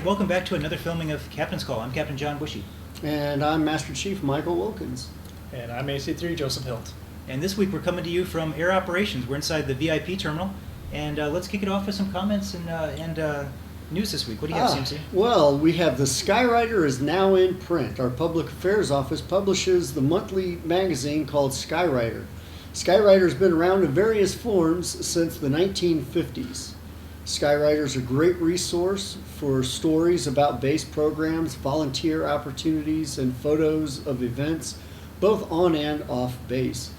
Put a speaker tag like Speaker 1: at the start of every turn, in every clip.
Speaker 1: right, welcome back to another filming of Captain's Call. I'm Captain John Bushy.
Speaker 2: And I'm Master Chief Michael Wilkins.
Speaker 3: And I'm AC3 Joseph Hilt.
Speaker 1: And this week we're coming to you from Air Operations. We're inside the VIP terminal. And let's kick it off with some comments and news this week. What do you have, CMC?
Speaker 2: Well, we have the Skyrider is now in print. Our Public Affairs Office publishes the monthly magazine called Skyrider. Skyrider's been around in various forms since the 1950s. Skyrider is a great resource for stories about base programs, volunteer opportunities, and photos of events, both on and off base.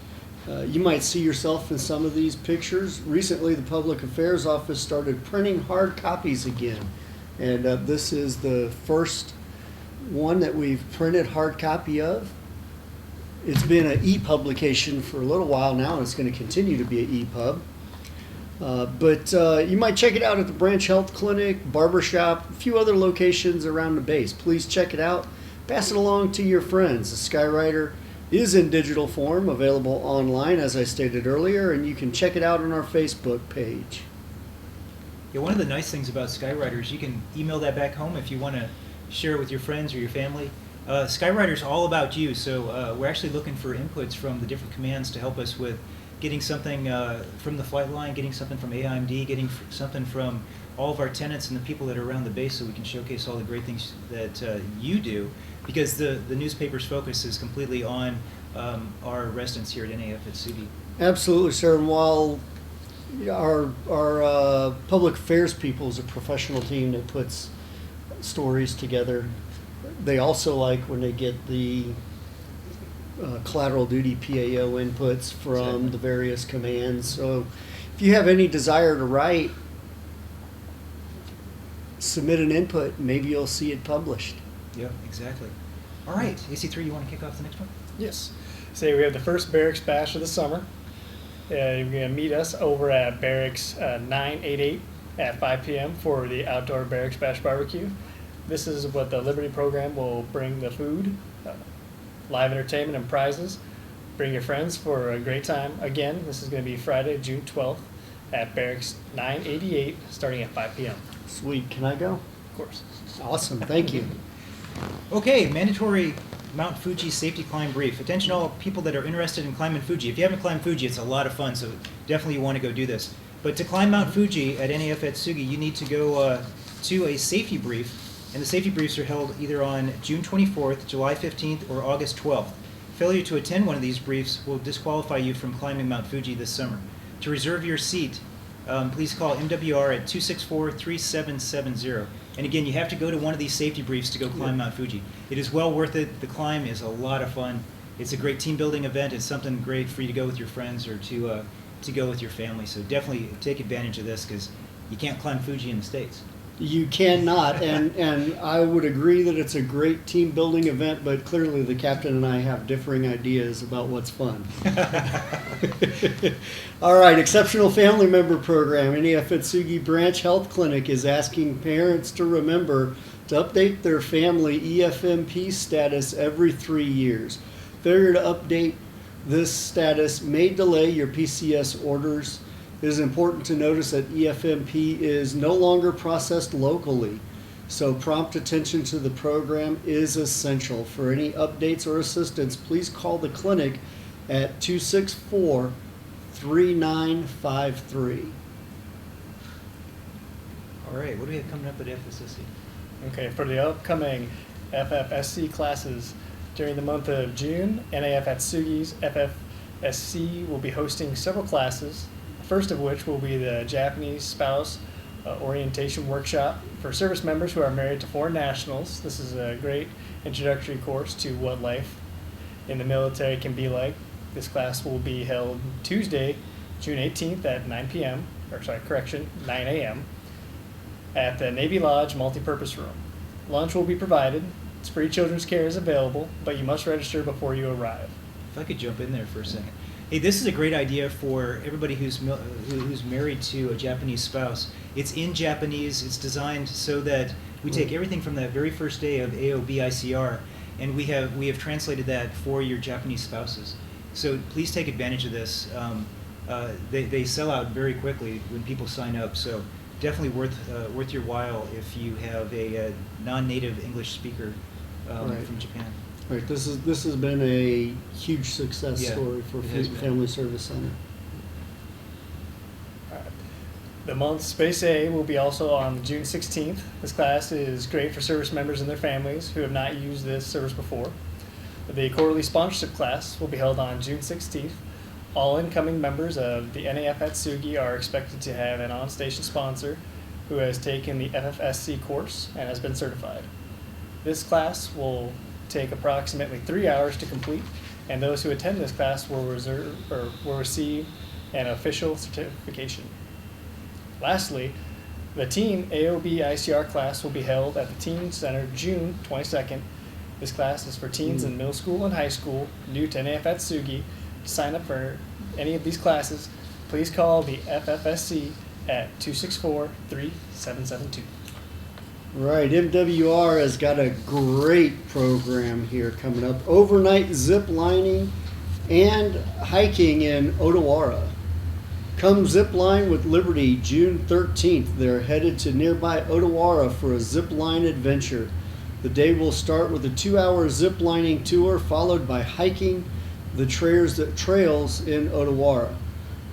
Speaker 2: You might see yourself in some of these pictures. Recently, the Public Affairs Office started printing hard copies again, and this is the first one that we've printed hard copy of. It's been an e-publication for a little while now, and it's going to continue to be an e-pub. But you might check it out at the Branch Health Clinic, Barbershop, a few other locations around the base. Please check it out. Pass it along to your friends. The Skyrider is in digital form, available online, as I stated earlier, and you can check it out on our Facebook page.
Speaker 1: Yeah, one of the nice things about Skyrider is you can email that back home if you want to share it with your friends or your family. Skyrider is all about you, so we're actually looking for inputs from the different commands to help us with getting something from the flight line, getting something from AIMD, getting something from all of our tenants and the people that are around the base, so we can showcase all the great things that you do, because the newspaper's focus is completely on our residents here at NAF at Sugi.
Speaker 2: Absolutely, sir. And while our public affairs people is a professional team that puts stories together, they also like when they get the collateral duty PAO inputs from the various commands. So if you have any desire to write, submit an input, maybe you'll see it published.
Speaker 1: Yep, exactly. All right, AC3, you want to kick off the next one?
Speaker 3: Yes. So we have the first Barracks Bash of the summer. You're going to meet us over at Barracks 988 at 5 p.m. for the Outdoor Barracks Bash Barbecue. This is what the Liberty program will bring: the food, live entertainment, and prizes. Bring your friends for a great time. Again, this is going to be Friday, June 12th at Barracks 988, starting at 5 p.m.
Speaker 2: Sweet. Can I go?
Speaker 3: Of course.
Speaker 2: Awesome. Thank you.
Speaker 1: Okay, mandatory Mount Fuji safety climb brief. Attention all people that are interested in climbing Fuji. If you haven't climbed Fuji, it's a lot of fun, so definitely you want to go do this. But to climb Mount Fuji at NAF at Sugi, you need to go to a safety brief, and the safety briefs are held either on June 24th, July 15th, or August 12th. Failure to attend one of these briefs will disqualify you from climbing Mount Fuji this summer. To reserve your seat, please call MWR at 264-3770. And again, you have to go to one of these safety briefs to go climb Mount Fuji. It is well worth it. The climb is a lot of fun. It's a great team building event. It's something great for you to go with your friends or to go with your family. So definitely take advantage of this, because you can't climb Fuji in the States.
Speaker 2: You cannot, and I would agree that it's a great team building event, but clearly the captain and I have differing ideas about what's fun. All right, Exceptional Family Member Program. NAF at Sugi Branch Health Clinic is asking parents to remember to update their family EFMP status every 3 years. Failure to update this status may delay your PCS orders. It is important to notice that EFMP is no longer processed locally, so prompt attention to the program is essential. For any updates or assistance, please call the clinic at 264-3953.
Speaker 1: All right, what do we have coming up at FSSC?
Speaker 3: Okay, for the upcoming FFSC classes during the month of June, NAF at Sugi's FFSC will be hosting several classes. First of which will be the Japanese spouse orientation workshop for service members who are married to foreign nationals. This is a great introductory course to what life in the military can be like. This class will be held Tuesday, June 18th at 9 a.m. at the Navy Lodge Multipurpose Room. Lunch will be provided. Free children's care is available, but you must register before you arrive.
Speaker 1: If I could jump in there for a second. Hey, this is a great idea for everybody who's married to a Japanese spouse. It's in Japanese. It's designed so that we take everything from that very first day of AOBICR, and we have translated that for your Japanese spouses. So please take advantage of this. They sell out very quickly when people sign up. So definitely worth your while if you have a non-native English speaker
Speaker 2: Right.
Speaker 1: from Japan.
Speaker 2: Right, this has been a huge success
Speaker 1: Yeah,
Speaker 2: story for
Speaker 1: it has been.
Speaker 2: Family Service Center.
Speaker 3: Alright. The month Space A will be also on June 16th. This class is great for service members and their families who have not used this service before. The quarterly sponsorship class will be held on June 16th. All incoming members of the NAF at Sugi are expected to have an on-station sponsor who has taken the FFSC course and has been certified. This class will take approximately 3 hours to complete, and those who attend this class will receive an official certification. Lastly, the Teen AOB ICR class will be held at the Teen Center June 22nd. This class is for teens in middle school and high school new to NAF at Sugi. To sign up for any of these classes, please call the FFSC at 264-3772.
Speaker 2: Right, MWR has got a great program here coming up. Overnight zip lining and hiking in Odawara. Come zip line with Liberty June 13th. They're headed to nearby Odawara for a zip line adventure. The day will start with a 2-hour zip lining tour followed by hiking the trails in Odawara.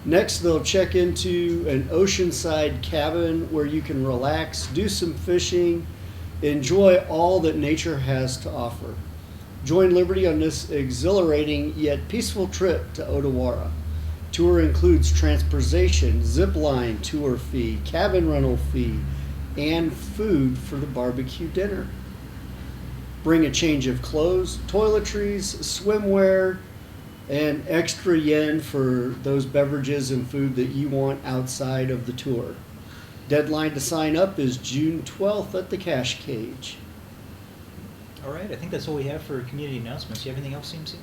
Speaker 2: Next, they'll check into an oceanside cabin where you can relax, do some fishing, enjoy all that nature has to offer. Join Liberty on this exhilarating yet peaceful trip to Odawara. Tour includes transportation, zip line tour fee, cabin rental fee, and food for the barbecue dinner. Bring a change of clothes, toiletries, swimwear, and extra yen for those beverages and food that you want outside of the tour. Deadline to sign up is June 12th at the Cash Cage.
Speaker 1: All right, I think that's all we have for community announcements. You have anything else, CMC?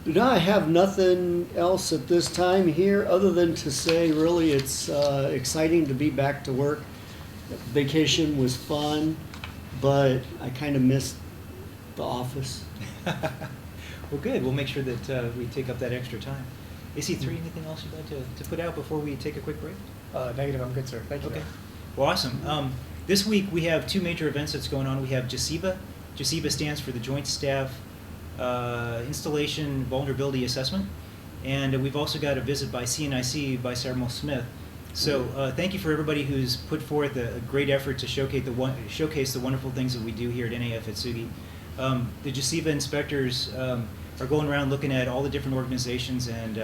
Speaker 2: No, I have nothing else at this time here other than to say really it's exciting to be back to work. Vacation was fun, but I kind of missed the office.
Speaker 1: Well, good. We'll make sure that we take up that extra time. AC3, anything else you'd like to put out before we take a quick break?
Speaker 3: Negative, I'm good, sir. Thank you.
Speaker 1: Okay. Well, awesome. This week we have 2 major events that's going on. We have JSIVA. JSIVA stands for the Joint Staff Installation Vulnerability Assessment. And we've also got a visit by CNIC by Sarah Moll Smith. So thank you for everybody who's put forth a great effort to showcase the wonderful things that we do here at NAF at Sugi. The JSIVA inspectors are going around looking at all the different organizations, and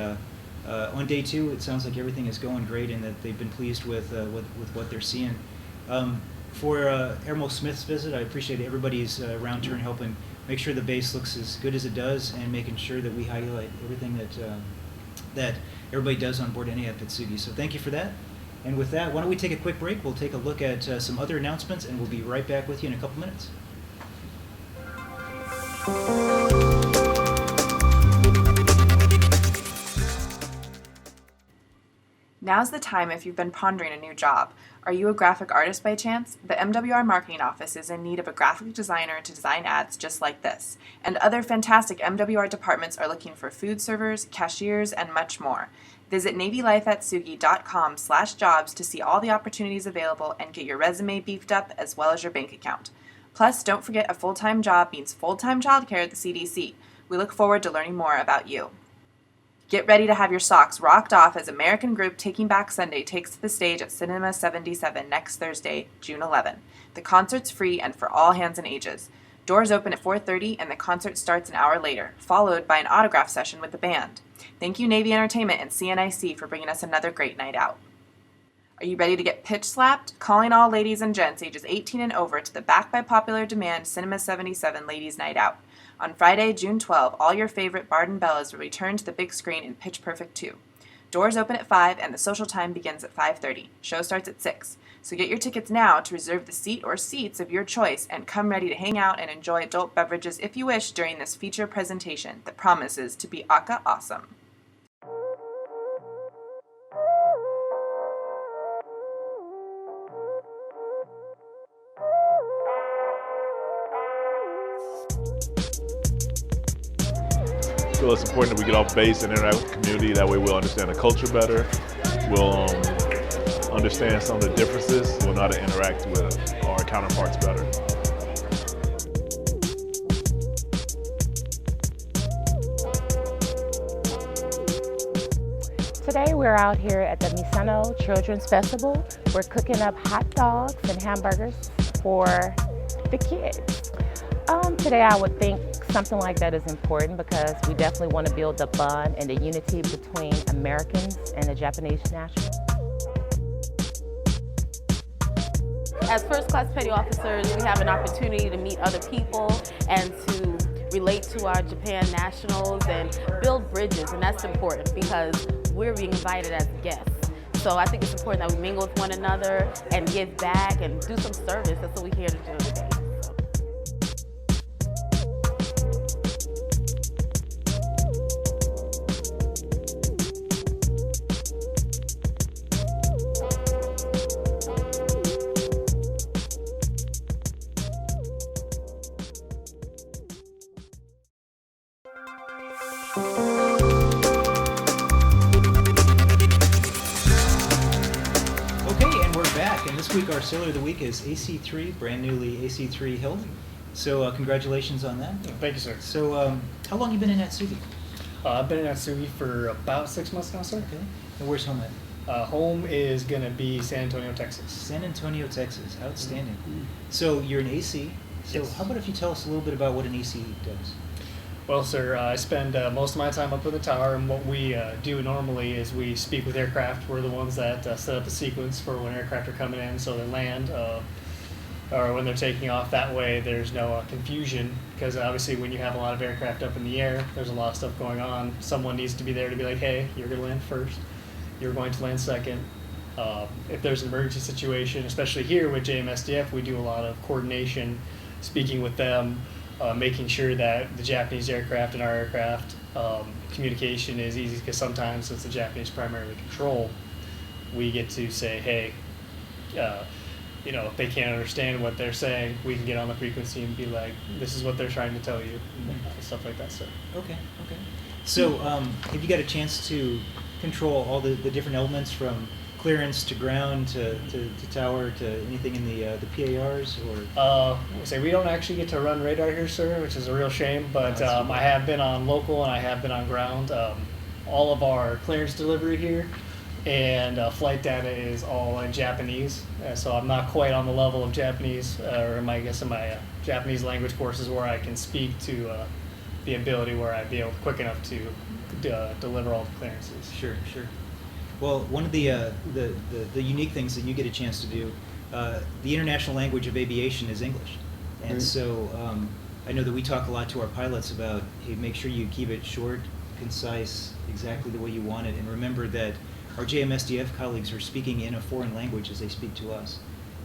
Speaker 1: on day 2 it sounds like everything is going great and that they've been pleased with what they're seeing. For Admiral Smith's visit, I appreciate everybody's round turn helping make sure the base looks as good as it does and making sure that we highlight everything that everybody does on board NAF at Sugi. So thank you for that. And with that, why don't we take a quick break? We'll take a look at some other announcements, and we'll be right back with you in a couple minutes.
Speaker 4: Now's the time if you've been pondering a new job. Are you a graphic artist by chance? The MWR Marketing Office is in need of a graphic designer to design ads just like this. And other fantastic MWR departments are looking for food servers, cashiers, and much more. Visit navylifeatsugi.com/jobs to see all the opportunities available and get your resume beefed up as well as your bank account. Plus, don't forget a full-time job means full-time childcare at the CDC. We look forward to learning more about you. Get ready to have your socks rocked off as American group Taking Back Sunday takes to the stage at Cinema 77 next Thursday, June 11. The concert's free and for all hands and ages. Doors open at 4:30 and the concert starts an hour later, followed by an autograph session with the band. Thank you Navy Entertainment and CNIC for bringing us another great night out. Are you ready to get pitch slapped? Calling all ladies and gents ages 18 and over to the Back by Popular Demand Cinema 77 Ladies Night Out. On Friday, June 12, all your favorite Bard and Bellas will return to the big screen in Pitch Perfect 2. Doors open at 5 and the social time begins at 5:30. Show starts at 6. So get your tickets now to reserve the seat or seats of your choice and come ready to hang out and enjoy adult beverages if you wish during this feature presentation that promises to be aka awesome.
Speaker 5: I feel it's important that we get off base and interact with the community. That way we'll understand the culture better. We'll understand some of the differences, we'll know how to interact with our counterparts better.
Speaker 6: Today we're out here at the Misano Children's Festival. We're cooking up hot dogs and hamburgers for the kids. Today I would think something like that is important because we definitely want to build the bond and the unity between Americans and the Japanese nationals.
Speaker 7: As first-class petty officers, we have an opportunity to meet other people and to relate to our Japan nationals and build bridges, and that's important because we're being invited as guests. So I think it's important that we mingle with one another and give back and do some service. That's what we're here to do today.
Speaker 1: Okay, and we're back, and this week our sailor of the week is AC3, brand newly AC3 Hild. So congratulations on that.
Speaker 3: Thank you, sir.
Speaker 1: So how long you been in Atsugi?
Speaker 3: I've been in Atsugi for about 6 months now, sir.
Speaker 1: Okay. And where's home at?
Speaker 3: Home is going to be San Antonio, Texas.
Speaker 1: San Antonio, Texas. Outstanding. So you're an AC. So
Speaker 3: Yes.
Speaker 1: how about if you tell us a little bit about what an AC does?
Speaker 3: Well, sir, I spend most of my time up in the tower, and what we do normally is we speak with aircraft. We're the ones that set up the sequence for when aircraft are coming in, so they land, or when they're taking off. That way there's no confusion, because obviously when you have a lot of aircraft up in the air, there's a lot of stuff going on. Someone needs to be there to be like, hey, you're going to land first, you're going to land second. If there's an emergency situation, especially here with JMSDF, we do a lot of coordination, speaking with them, making sure that the Japanese aircraft and our aircraft communication is easy, because sometimes since the Japanese primarily control, we get to say, hey, if they can't understand what they're saying, we can get on the frequency and be like, this is what they're trying to tell you, and stuff like that. So
Speaker 1: Okay. So have you got a chance to control all the different elements from clearance to ground to tower to anything in the PARs or?
Speaker 3: we don't actually get to run radar here, sir, which is a real shame, but I have been on local and I have been on ground. All of our clearance delivery here and flight data is all in Japanese, so I'm not quite on the level of Japanese, or in my Japanese language courses where I can speak to the ability where I'd be able quick enough to deliver all the clearances.
Speaker 1: Sure. Well, one of the unique things that you get a chance to do, the international language of aviation is English, and
Speaker 2: Right.
Speaker 1: so I know that we talk a lot to our pilots about, hey, make sure you keep it short, concise, exactly the way you want it, and remember that our JMSDF colleagues are speaking in a foreign language as they speak to us.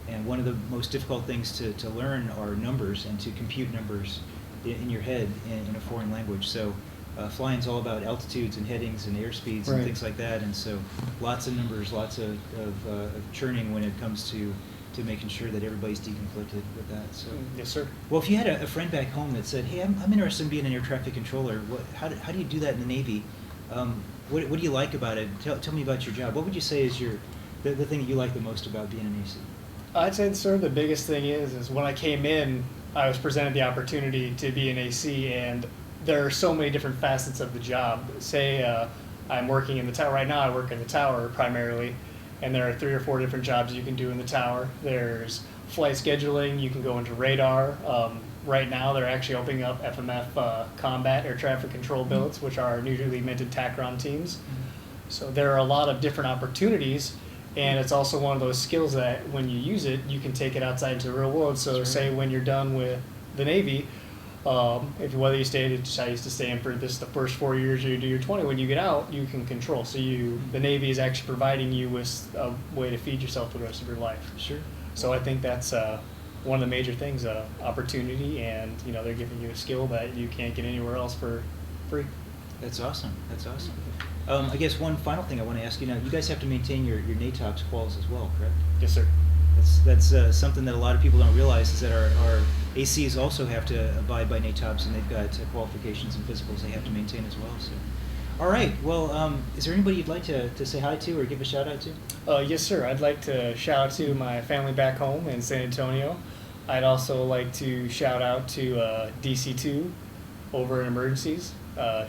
Speaker 1: And one of the most difficult things to learn are numbers and to compute numbers in your head in a foreign language. So flying's all about altitudes and headings and airspeeds and
Speaker 2: Right.
Speaker 1: things like that. And so lots of numbers, lots of churning when it comes to making sure that everybody's deconflicted with that. So,
Speaker 3: Yes, sir.
Speaker 1: well, if you had a friend back home that said, hey, I'm interested in being an air traffic controller, how do you do that in the Navy? What do you like about it? Tell me about your job. What would you say is the thing that you like the most about being an AC?
Speaker 3: I'd say, sir, the biggest thing is when I came in, I was presented the opportunity to be an AC, and there are so many different facets of the job. Say I'm working in the tower right now. I work in the tower primarily, and there are 3 or 4 different jobs you can do in the tower. There's flight scheduling. You can go into radar. Right now, they're actually opening up FMF combat air traffic control billets, which are newly minted TACRON teams. So there are a lot of different opportunities, and it's also one of those skills that when you use it, you can take it outside into the real world. So say when you're done with the Navy, whether you stayed, I used to stay in for the first 4 years, or you do your 20, when you get out, you can control. So the Navy is actually providing you with a way to feed yourself for the rest of your life.
Speaker 1: Sure.
Speaker 3: So I think that's one of the major things, opportunity, and they're giving you a skill that you can't get anywhere else for free.
Speaker 1: That's awesome. I guess one final thing I want to ask you now, you guys have to maintain your NATOPS quals as well, correct?
Speaker 3: Yes, sir.
Speaker 1: That's something that a lot of people don't realize, is that our ACs also have to abide by NATOPS, and they've got qualifications and physicals they have to maintain as well. So All right. Well, is there anybody you'd like to say hi to or give a shout out to?
Speaker 3: Yes, sir. I'd like to shout out to my family back home in San Antonio. I'd also like to shout out to DC2 over in emergencies.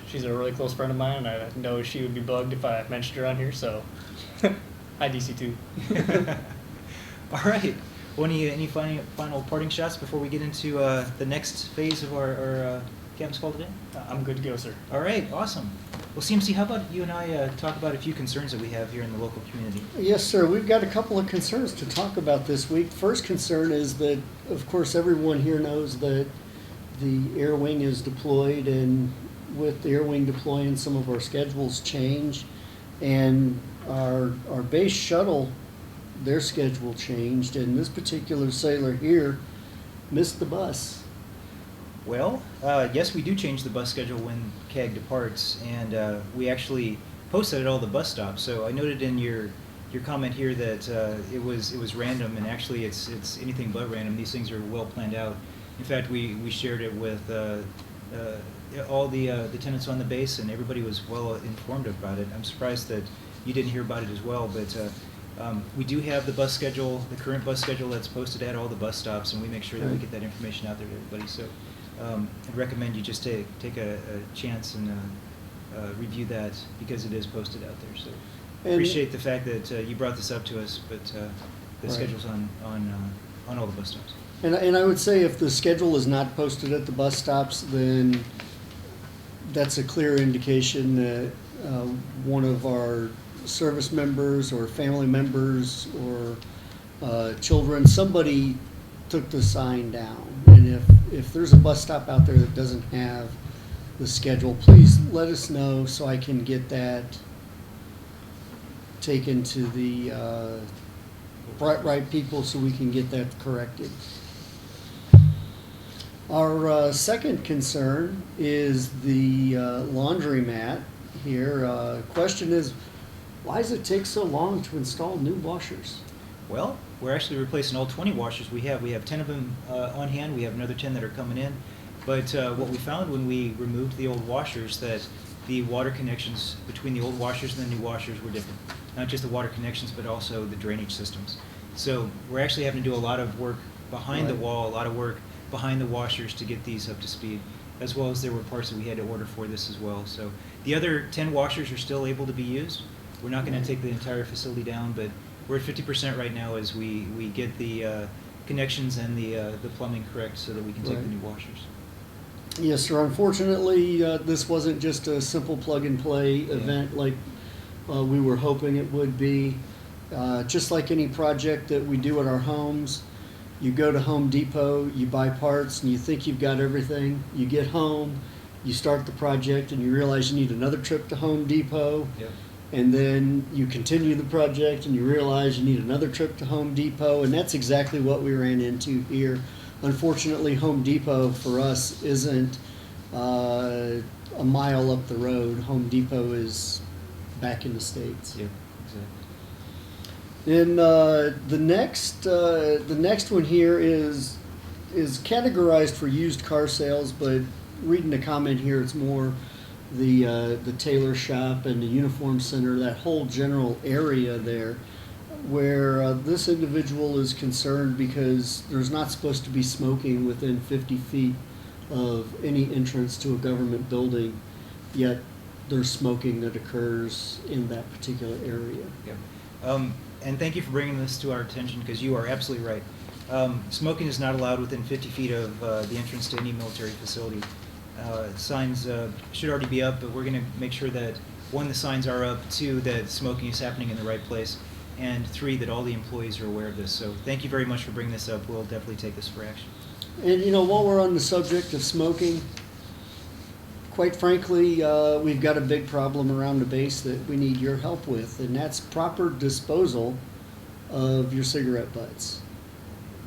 Speaker 3: She's a really close friend of mine, and I know she would be bugged if I mentioned her on here, so hi, DC2.
Speaker 1: All right. Well, any final parting shots before we get into the next phase of our campus call today?
Speaker 3: I'm good to go, sir.
Speaker 1: All right. Awesome. Well, CMC, how about you and I talk about a few concerns that we have here in the local community?
Speaker 2: Yes, sir. We've got a couple of concerns to talk about this week. First concern is that, of course, everyone here knows that the Air Wing is deployed, and with the Air Wing deploying, some of our schedules change, and our base shuttle, their schedule changed, and this particular sailor here missed the bus.
Speaker 1: Well, yes, we do change the bus schedule when CAG departs, and we actually posted at all the bus stops. So I noted in your comment here that it was random, and actually it's anything but random. These things are well planned out. In fact, we shared it with all the tenants on the base, and everybody was well informed about it. I'm surprised that you didn't hear about it as well, but we do have the bus schedule, the current bus schedule that's posted at all the bus stops, and we make sure that we get that information out there to everybody. So I'd recommend you just take a chance and review that, because it is posted out there. So appreciate the fact that you brought this up to us, but the schedule's on all the bus stops.
Speaker 2: And I would say if the schedule is not posted at the bus stops, then that's a clear indication that one of our service members or family members or children, somebody took the sign down. And if there's a bus stop out there that doesn't have the schedule, please let us know so I can get that taken to the right people so we can get that corrected. Our second concern is the laundromat here. Question is, why does it take so long to install new washers?
Speaker 1: Well, we're actually replacing all 20 washers we have. We have 10 of them on hand. We have another 10 that are coming in. But what we found when we removed the old washers, that the water connections between the old washers and the new washers were different. Not just the water connections, but also the drainage systems. So we're actually having to do a lot of work behind the wall, a lot of work behind the washers to get these up to speed, as well as there were parts that we had to order for this as well. So the other 10 washers are still able to be used. We're not going to take the entire facility down, but we're at 50% right now as we get the connections and the plumbing correct so that we can take the new washers.
Speaker 2: Yes, sir. Unfortunately, this wasn't just a simple plug-and-play event like we were hoping it would be. Just like any project that we do at our homes, you go to Home Depot, you buy parts, and you think you've got everything. You get home, you start the project, and you realize you need another trip to Home Depot.
Speaker 1: Yep.
Speaker 2: And then you continue the project, and you realize you need another trip to Home Depot, and that's exactly what we ran into here. Unfortunately, Home Depot for us isn't a mile up the road. Home Depot is back in the States.
Speaker 1: Yeah, exactly.
Speaker 2: And the next one here is categorized for used car sales, but reading the comment here, it's more the tailor shop and the uniform center, that whole general area there, where this individual is concerned because there's not supposed to be smoking within 50 feet of any entrance to a government building, yet there's smoking that occurs in that particular area.
Speaker 1: Yep. And thank you for bringing this to our attention, because you are absolutely right. Smoking is not allowed within 50 feet of the entrance to any military facility. Signs should already be up, but we're going to make sure that, 1, the signs are up, 2, that smoking is happening in the right place, and 3, that all the employees are aware of this. So thank you very much for bringing this up. We'll definitely take this for action.
Speaker 2: And while we're on the subject of smoking, quite frankly, we've got a big problem around the base that we need your help with, and that's proper disposal of your cigarette butts.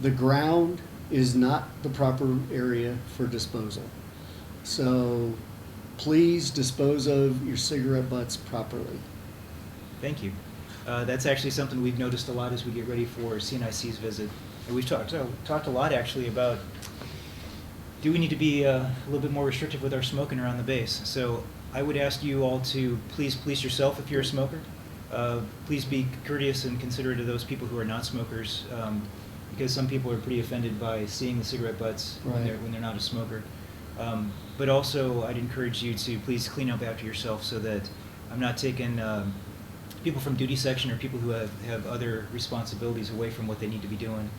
Speaker 2: The ground is not the proper area for disposal. So please dispose of your cigarette butts properly.
Speaker 1: Thank you. That's actually something we've noticed a lot as we get ready for CNIC's visit. And we've talked a lot actually about, do we need to be a little bit more restrictive with our smoking around the base? So I would ask you all to please police yourself if you're a smoker. Please be courteous and considerate of those people who are not smokers, because some people are pretty offended by seeing the cigarette butts
Speaker 2: Right.
Speaker 1: when they're not a smoker. But also, I'd encourage you to please clean up after yourself so that I'm not taking people from duty section or people who have other responsibilities away from what they need to be doing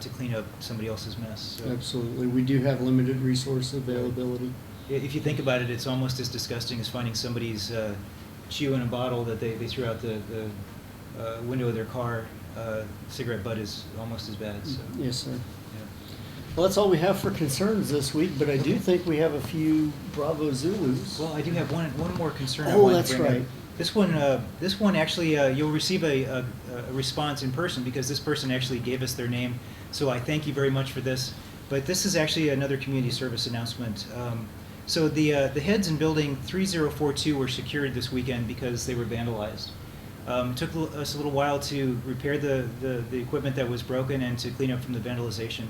Speaker 1: to clean up somebody else's mess. So,
Speaker 2: Absolutely. We do have limited resource availability.
Speaker 1: if you think about it, it's almost as disgusting as finding somebody's chewing a bottle that they threw out the window of their car. Cigarette butt is almost as bad. So,
Speaker 2: Yes, sir.
Speaker 1: yeah.
Speaker 2: Well, that's all we have for concerns this week, but I do think we have a few Bravo Zulus.
Speaker 1: Well, I do have one more concern. I
Speaker 2: Oh,
Speaker 1: wanted
Speaker 2: that's
Speaker 1: to bring
Speaker 2: right.
Speaker 1: up. This one actually, you'll receive a response in person because this person actually gave us their name. So I thank you very much for this. But this is actually another community service announcement. So the heads in building 3042 were secured this weekend because they were vandalized. It took us a little while to repair the equipment that was broken and to clean up from the vandalization.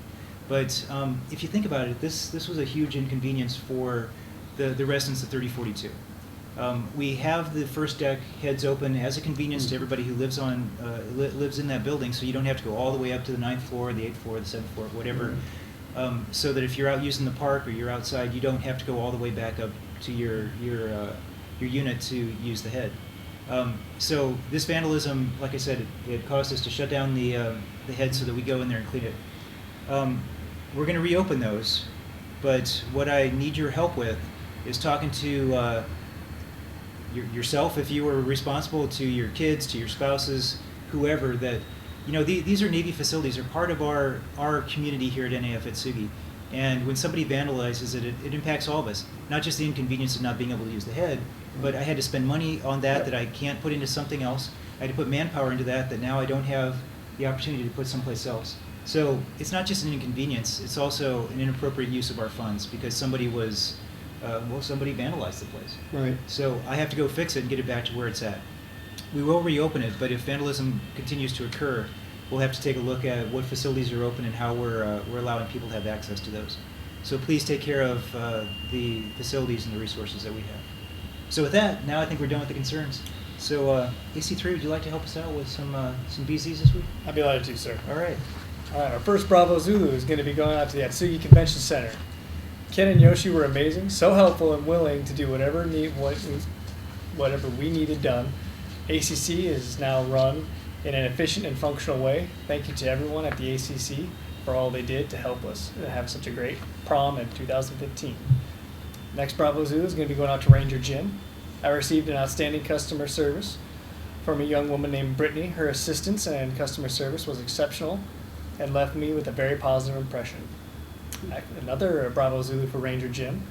Speaker 1: But if you think about it, this was a huge inconvenience for the residents of 3042. We have the first deck heads open as a convenience to everybody who lives lives in that building, so you don't have to go all the way up to the 9th floor, the 8th floor, the 7th floor, whatever. So that if you're out using the park or you're outside, you don't have to go all the way back up to your unit to use the head. So this vandalism, like I said, it caused us to shut down the head so that we go in there and clean it. We're going to reopen those, but what I need your help with is talking to yourself, if you were responsible, to your kids, to your spouses, whoever, that, you know, these are Navy facilities, are part of our community here at NAF at Sugi. And when somebody vandalizes it, it impacts all of us. Not just the inconvenience of not being able to use the head, but I had to spend money on that I can't put into something else. I had to put manpower into that now I don't have the opportunity to put someplace else. So it's not just an inconvenience, it's also an inappropriate use of our funds because somebody somebody vandalized the place.
Speaker 2: Right.
Speaker 1: So I have to go fix it and get it back to where it's at. We will reopen it, but if vandalism continues to occur, we'll have to take a look at what facilities are open and how we're allowing people to have access to those. So please take care of the facilities and the resources that we have. So with that, now I think we're done with the concerns. So AC3, would you like to help us out with some BZs this week?
Speaker 3: I'd be glad to, sir.
Speaker 1: All right.
Speaker 3: All right, our first Bravo Zulu is going to be going out to the Atsugi Convention Center. Ken and Yoshi were amazing, so helpful and willing to do whatever we needed done. ACC is now run in an efficient and functional way. Thank you to everyone at the ACC for all they did to help us have such a great prom in 2015. Next Bravo Zulu is going to be going out to Ranger Gym. I received an outstanding customer service from a young woman named Brittany. Her assistance and customer service was exceptional and left me with a very positive impression. Another Bravo Zulu for Ranger Jim.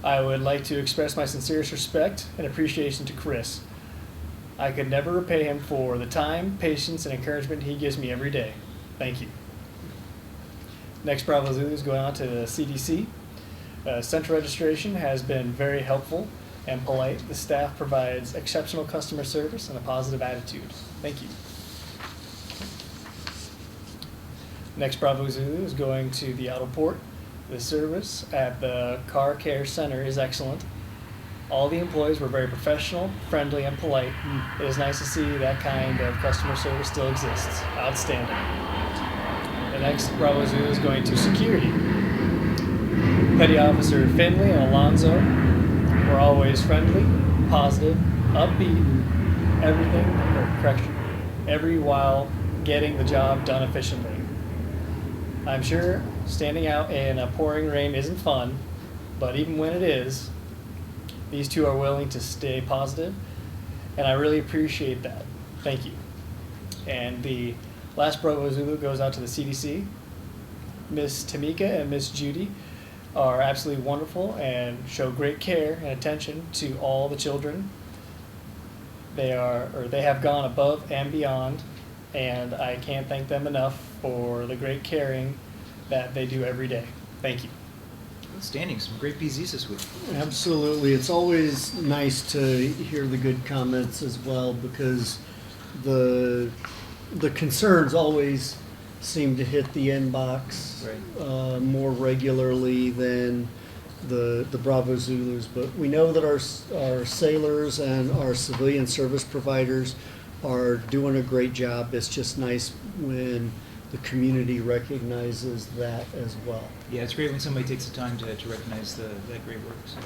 Speaker 3: I would like to express my sincerest respect and appreciation to Chris. I could never repay him for the time, patience, and encouragement he gives me every day. Thank you. Next Bravo Zulu is going on to the CDC. Central registration has been very helpful and polite. The staff provides exceptional customer service and a positive attitude. Thank you. Next Bravo Zulu is going to the Autoport. The service at the Car Care Center is excellent. All the employees were very professional, friendly, and polite. It is nice to see that kind of customer service still exists. Outstanding. The next Bravo Zulu is going to security. Petty Officer Finley and Alonzo were always friendly, positive, upbeat, every while getting the job done efficiently. I'm sure standing out in a pouring rain isn't fun, but even when it is, these two are willing to stay positive, and I really appreciate that. Thank you. And the last Bravo Zulu goes out to the CDC. Miss Tamika and Miss Judy are absolutely wonderful and show great care and attention to all the children. They have gone above and beyond, and I can't thank them enough for the great caring that they do every day. Thank you.
Speaker 1: Outstanding. Some great BZs this week.
Speaker 2: Absolutely. It's always nice to hear the good comments as well because the concerns always seem to hit the inbox
Speaker 1: Right.
Speaker 2: more regularly than the Bravo Zulus, but we know that our sailors and our civilian service providers are doing a great job. It's just nice when the community recognizes that as well.
Speaker 1: Yeah, it's great when somebody takes the time to recognize that great work. So.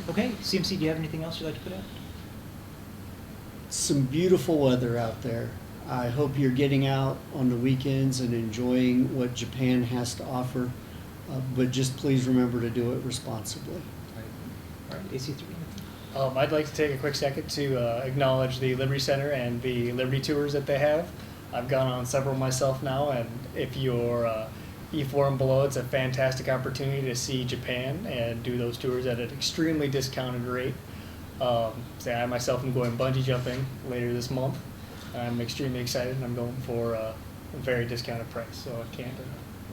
Speaker 1: Okay, CMC, do you have anything else you'd like to put out?
Speaker 2: Some beautiful weather out there. I hope you're getting out on the weekends and enjoying what Japan has to offer, but just please remember to do it responsibly.
Speaker 1: All right, AC3.
Speaker 3: I'd like to take a quick second to acknowledge the Liberty Center and the Liberty Tours that they have. I've gone on several myself now, and if you're E4 and below, it's a fantastic opportunity to see Japan and do those tours at an extremely discounted rate. Say I myself am going bungee jumping later this month. I'm extremely excited, and I'm going for a very discounted price, so I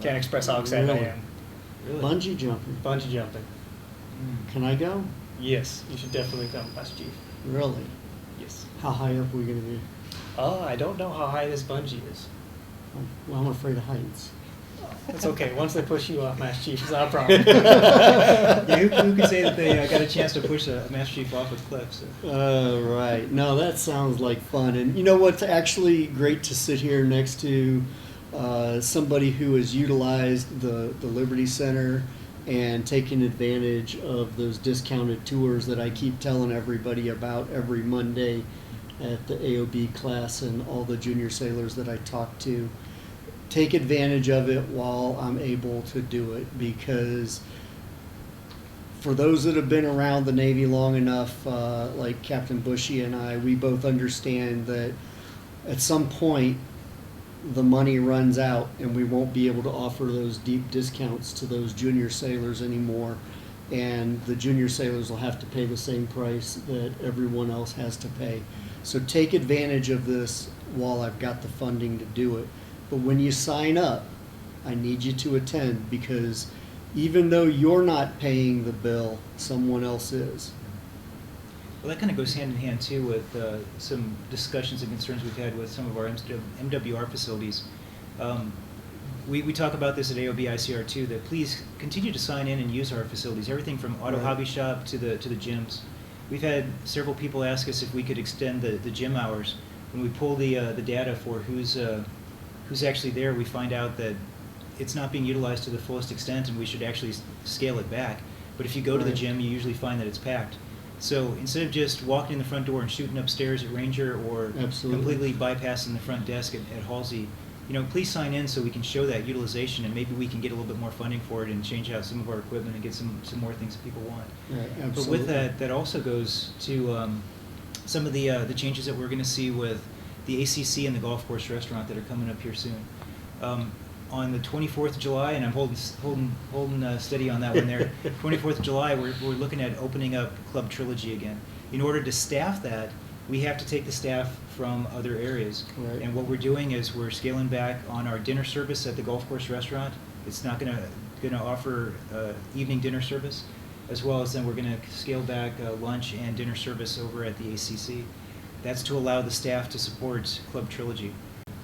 Speaker 3: can't express how excited I am.
Speaker 1: Really?
Speaker 2: Bungee jumping.
Speaker 3: Bungee jumping.
Speaker 2: Can I go?
Speaker 3: Yes, you should definitely come, Master Chief.
Speaker 2: Really?
Speaker 3: Yes.
Speaker 2: How high up are we going to be?
Speaker 3: I don't know how high this bungee is.
Speaker 2: Well, I'm afraid of heights.
Speaker 3: It's okay. Once they push you off, Master Chief, it's not a problem.
Speaker 1: Yeah, who could say that they got a chance to push a Master Chief off a cliff? So.
Speaker 2: Right. No, that sounds like fun. And you know what's actually great to sit here next to somebody who has utilized the Liberty Center and taken advantage of those discounted tours that I keep telling everybody about every Monday at the AOB class and all the junior sailors that I talk to. Take advantage of it while I'm able to do it, because for those that have been around the Navy long enough, like Captain Bushy and I, we both understand that at some point the money runs out and we won't be able to offer those deep discounts to those junior sailors anymore, and the junior sailors will have to pay the same price that everyone else has to pay. So take advantage of this while I've got the funding to do it. But when you sign up, I need you to attend, because even though you're not paying the bill, someone else is.
Speaker 1: Well, that kind of goes hand in hand too with some discussions and concerns we've had with some of our MWR facilities. We talk about this at AOB ICR too, that please continue to sign in and use our facilities, everything from Auto Hobby Shop to the gyms. We've had several people ask us if we could extend the gym hours. When we pull the data for who's actually there, we find out that it's not being utilized to the fullest extent, and we should actually scale it back. But if you go to the gym, you usually find that it's packed. So instead of just walking in the front door and shooting upstairs at Ranger, or completely bypassing the front desk at Halsey, please sign in so we can show that utilization, and maybe we can get a little bit more funding for it and change out some of our equipment and get some more things that people want.
Speaker 2: Right, absolutely.
Speaker 1: But with that also goes to some of the changes that we're going to see with the ACC and the golf course restaurant that are coming up here soon. On the 24th of July, and I'm holding steady on that one there. 24th of July, we're looking at opening up Club Trilogy again. In order to staff that, we have to take the staff from other areas.
Speaker 2: Right.
Speaker 1: And what we're doing is we're scaling back on our dinner service at the golf course restaurant. It's not going to offer evening dinner service, as well as then we're going to scale back lunch and dinner service over at the ACC. That's to allow the staff to support Club Trilogy.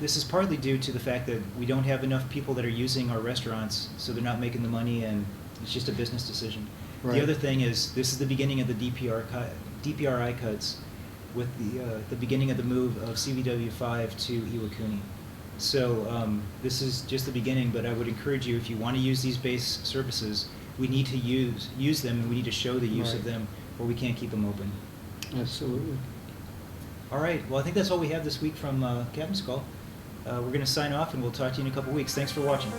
Speaker 1: This is partly due to the fact that we don't have enough people that are using our restaurants, so they're not making the money, and it's just a business decision.
Speaker 2: Right.
Speaker 1: The other thing is, this is the beginning of the DPRI cuts, with the beginning of the move of CVW5 to Iwakuni. So this is just the beginning, but I would encourage you, if you want to use these base services, we need to use them, and we need to show the use of them, or we can't keep them open.
Speaker 2: Absolutely.
Speaker 1: All right, well, I think that's all we have this week from Captain's Call. We're going to sign off, and we'll talk to you in a couple weeks. Thanks for watching.